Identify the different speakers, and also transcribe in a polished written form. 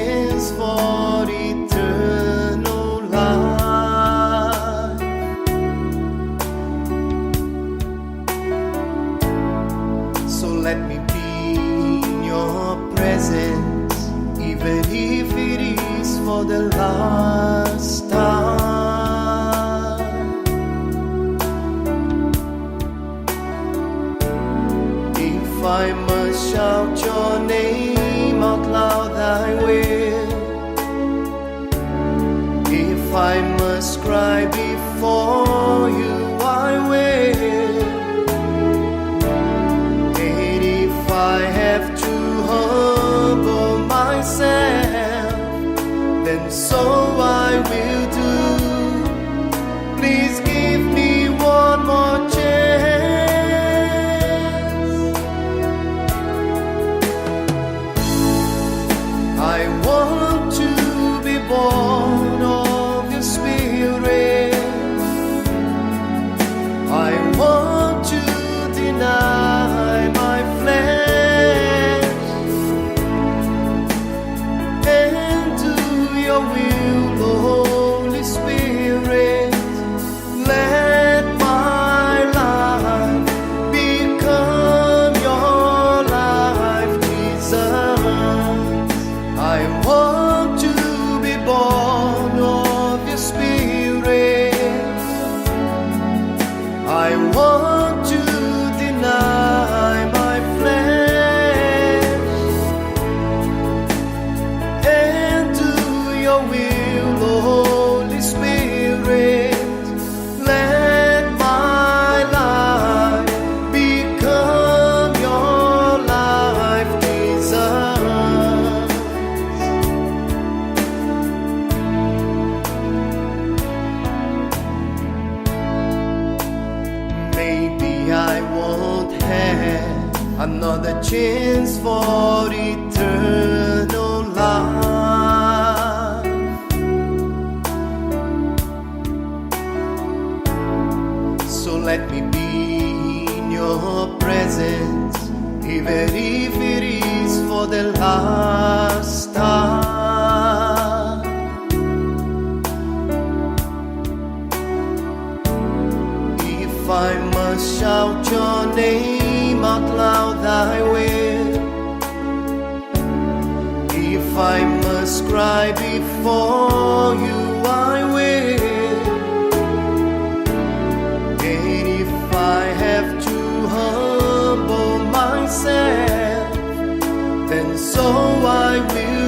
Speaker 1: chance for eternal life. So let me be in your presence, even if it is for the last time. If I must shout your name out loud, I will. If I must cry before you, I will. And if I have to humble myself, then so I will do. Please give me one more chance. I want to be born of your Spirit. I want to deny my flesh and do your will, Holy Spirit. Let my life become your life, Jesus. I want to be born of your Spirit. I want to deny my flesh and do your will, Holy Spirit. Let my life become your life, Jesus. Maybe I won't have another chance for eternal life. So let me be in your presence, even if it is for the last time. If I must shout your name out loud, I will. If I must cry before you, I will. And if I have to humble myself, then so I will